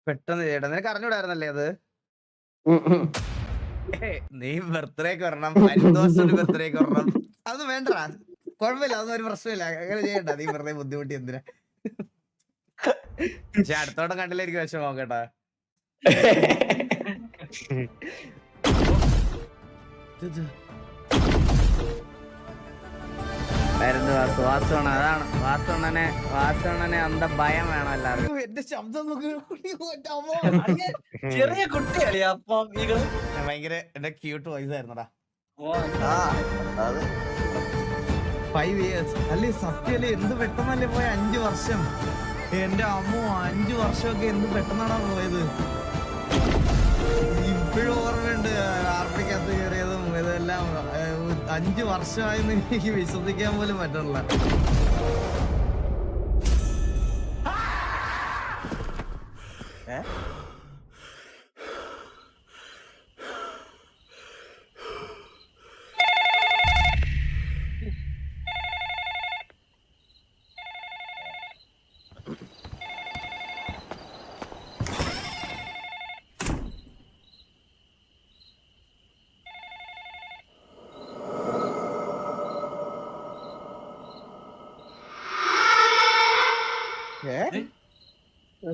പെട്ടെന്ന് ചേട്ടാ നിനക്ക് അറിഞ്ഞൂടായിരുന്നല്ലേ അത്? നീ ബർത്ത്ഡേക്ക് വരണം, പരിന്തോഷത്തിന് ബർത്ത്ഡേക്ക് വരണം. അത് വേണ്ടടാ, കുഴപ്പമില്ല, അതൊന്നും ഒരു പ്രശ്നമില്ല. അങ്ങനെ ചെയ്യണ്ട, നീ വെറുതെ ബുദ്ധിമുട്ടി എന്തിനാ. പക്ഷെ അടുത്തോട്ടം കണ്ടില്ല എനിക്ക് വിഷമം കേട്ടാ. വരുന്നു വാസുവണ്ണ. അതാണ് വാസുവണ്ണനെ അന്ത ഭയം വേണം എല്ലാവർക്കും. എന്റെ ശബ്ദം നോക്കി. ചെറിയ കുട്ടിയല്ലേ അപ്പം ഭയങ്കര എന്റെ ക്യൂട്ട് വോയിസ് ആയിരുന്നടാ. 5 years അല്ലേ, സത്യല്ലേ, എന്ത് പെട്ടെന്നല്ലേ പോയ 5 വർഷം. എന്റെ അമ്മോ, 5 വർഷമൊക്കെ എന്ത് പെട്ടെന്നാണാ പോയത്. ഇപ്പോഴും ഓർമ്മയുണ്ട് ആർപ്പിക്കകത്ത് കയറിയതും ഇതെല്ലാം. 5 വർഷമായെന്ന് എനിക്ക് വിശ്വസിക്കാൻ പോലും പറ്റണില്ല.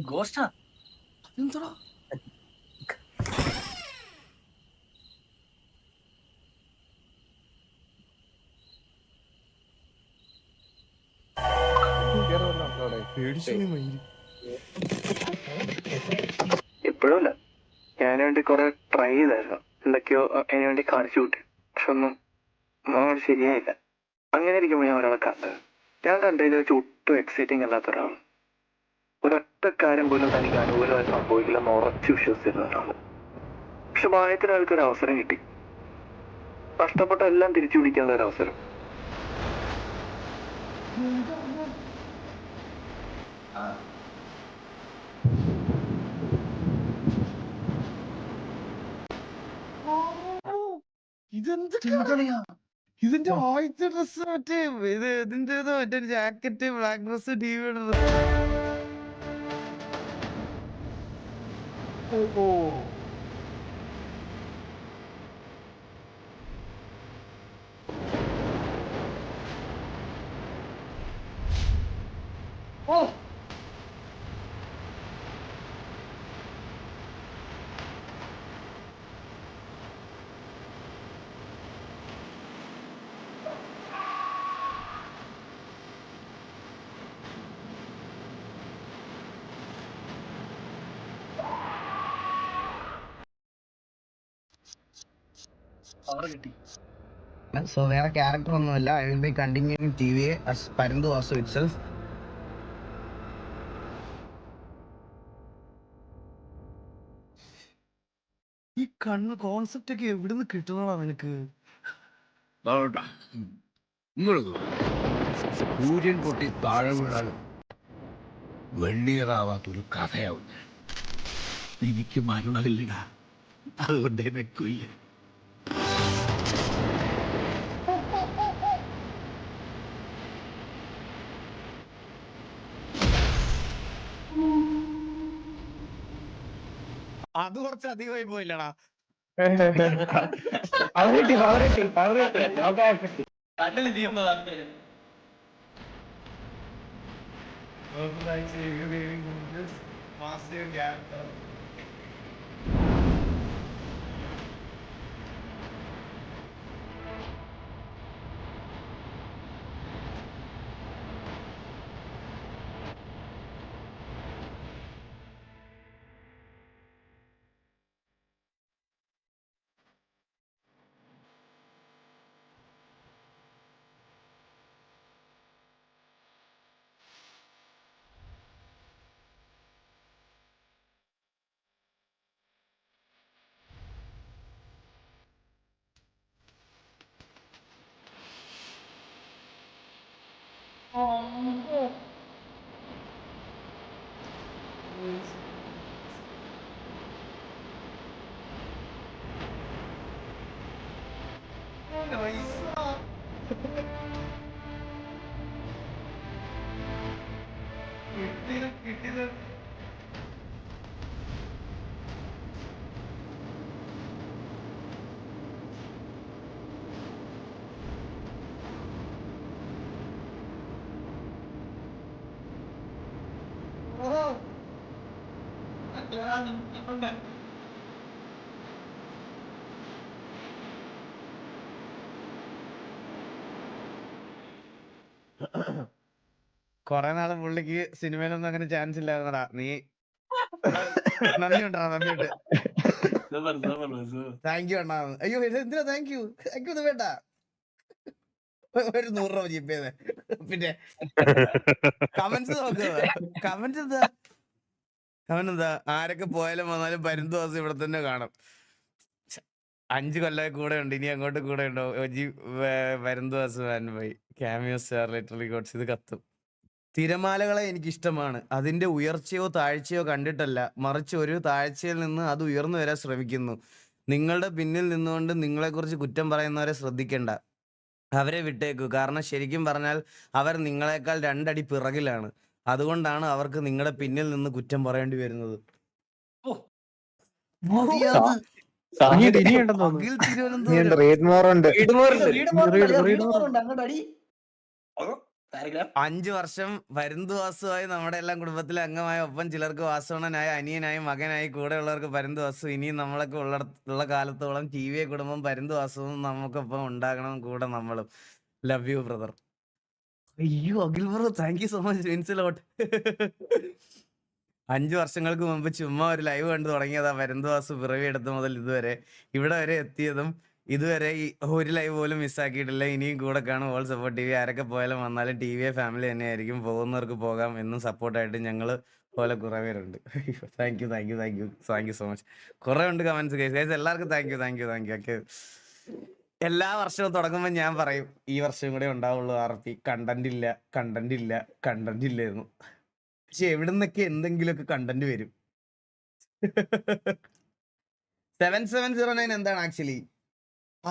ഗോസ്റ്റാ എന്തോടാ ഇപ്പോഴുമില്ല. ഞാൻ വേണ്ടി കുറെ ട്രൈ ചെയ്തായിരുന്നു, എന്തൊക്കെയോ അതിന് വേണ്ടി കാണിച്ചു കൂട്ടി. പക്ഷെ ഒന്നും ശരിയായില്ല. അങ്ങനെ ഇരിക്കുമ്പോൾ ഞാൻ ഒരാളെ കണ്ടത്. ഞാൻ കണ്ടതിൽ വെച്ച് ഒട്ടും എക്സൈറ്റിംഗ് അല്ലാത്ത ഒരാൾ. ഒരൊറ്റ കാര്യം പോലും തനിക്ക് അനുകൂലമായി സംഭവിക്കില്ലെന്ന് ഉറച്ചു വിശ്വസിച്ചിരുന്ന ഒരാൾ. പക്ഷെ ഭാഗ്യത്തിന് അയാൾക്കൊരു അവസരം കിട്ടി. നഷ്ടപ്പെട്ട എല്ലാം തിരിച്ചു പിടിക്കാനുള്ള ഒരു അവസരം. ഇതിന്റെ ആദ്യത്തെ ഡ്രസ് മറ്റേ ഇതിന്റെ മറ്റേ ജാക്കറ്റ്, ബ്ലാക്ക് ഡ്രസ്, ടിവിയുടെ ഡ്രസ്. So വേറെ ക്യാരക്ടർ ഒന്നുമില്ല. I will be continuing TVA as പരന്തു വാസു itself. ഈ കണ്ണ് കോൺസെപ്റ്റ് ഒക്കെ എവിടുന്ന് കിട്ടുന്നതാ നിനക്ക്? സൂര്യൻ പൊട്ടി താഴെ വീണാൽ വെണ്ണീറാവാത്തൊരു കഥയാവും. എനിക്ക് മരണമില്ല, അതുകൊണ്ടേ നിൽക്കില്ല. അത് കുറച്ച് അധികമായി പോയില്ലടാ. കണ്ണിൽ ചെയ്യുന്നതാണ്. കൊറേ നാള് പുള്ളിക്ക് സിനിമയിലൊന്നും അങ്ങനെ ചാൻസ് ഇല്ലായിരുന്നടാ. നീ നന്ദിയുണ്ടാ, നന്ദിയുണ്ട്. താങ്ക് യു അണ്ണാ. അയ്യോ എന്തിനാ താങ്ക് യു? താങ്ക് യു ഒന്നും വേണ്ട. ഒരു 100 രൂപ ജിപ് ചെയ്തേ. പിന്നെ കമന്റ്സ് നോക്കുക. കമന്റ് എന്താ? കമന്റ് എന്താ? ആരൊക്കെ പോയാലും വന്നാലും പരുന്തുവാസം ഇവിടെ തന്നെ കാണും. 5 കൊല്ലമായി കൂടെ ഉണ്ട്, ഇനി അങ്ങോട്ട് കൂടെ ഉണ്ടോ? പരുന്തുവാസം പോയി. Cameo star literally gods. ഇത് കത്തും. തിരമാലകളെ എനിക്കിഷ്ടമാണ്. അതിന്റെ ഉയർച്ചയോ താഴ്ചയോ കണ്ടിട്ടല്ല, മറിച്ച് ഒരു താഴ്ചയിൽ നിന്ന് അത് ഉയർന്നു വരാൻ ശ്രമിക്കുന്നു. നിങ്ങളുടെ പിന്നിൽ നിന്നുകൊണ്ട് നിങ്ങളെക്കുറിച്ച് കുറ്റം പറയുന്നവരെ ശ്രദ്ധിക്കണ്ട. അവരെ വിട്ടേക്കൂ. കാരണം ശരിക്കും പറഞ്ഞാൽ അവർ നിങ്ങളെക്കാൾ 2 അടി പിറകിലാണ്. അതുകൊണ്ടാണ് അവർക്ക് നിങ്ങളുടെ പിന്നിൽ നിന്ന് കുറ്റം പറയേണ്ടി വരുന്നത്. അഖിൽ തിരുവനന്തപുരം. വീട് മോറുണ്ട് അങ്ങോട്ട് അടി 5 വർഷം പരുന്തുവാസുമായി നമ്മുടെ എല്ലാം കുടുംബത്തിലെ അംഗമായ, ഒപ്പം ചിലർക്ക് വാസവണനായ, അനിയനായി, മകനായി, കൂടെ ഉള്ളവർക്ക് പരുന്തുവാസു. ഇനിയും നമ്മളൊക്കെ ഉള്ള കാലത്തോളം ടി.വി കുടുംബം പരുന്തുവാസവും നമുക്കൊപ്പം ഉണ്ടാകണം, കൂടെ നമ്മളും. Love you brother. അയ്യോ Akhil bro, thank you so much. Means a lot. 5 വർഷങ്ങൾക്ക് മുമ്പ് ചുമ്മാ ഒരു ലൈവ് കണ്ടു തുടങ്ങിയതാ പരുന്തുവാസു പിറവി എടുത്ത മുതൽ ഇതുവരെ ഇവിടെ വരെ എത്തിയതും. ഇതുവരെ ഒരു ലൈവ് പോലും മിസ്സാക്കിയിട്ടില്ല. ഇനിയും കൂടെ കാണും. All support TV. ആരൊക്കെ പോയാലും വന്നാലും ടി.വി ഫാമിലി തന്നെയായിരിക്കും. പോകുന്നവർക്ക് പോകാം എന്നും സപ്പോർട്ടായിട്ട് ഞങ്ങൾ പോലെ കുറേ പേരുണ്ട്. Thank you thank you thank you thank you so much. കുറേ ഉണ്ട് കമന്റ്സ് ഗൈസ്. എല്ലാവർക്കും thank you thank you thank you ഒക്കെ. എല്ലാ വർഷവും തുടങ്ങുമ്പോൾ ഞാൻ പറയും ഈ വർഷം കൂടെ ഉണ്ടാവുള്ളൂ RP. കണ്ടന്റ് ഇല്ല കണ്ടന്റ് ഇല്ല കണ്ടന്റ് ഇല്ലായിരുന്നു. പക്ഷെ എവിടെ നിന്നൊക്കെ എന്തെങ്കിലുമൊക്കെ കണ്ടന്റ് വരും. 7709 എന്താണ് ആക്ച്വലി?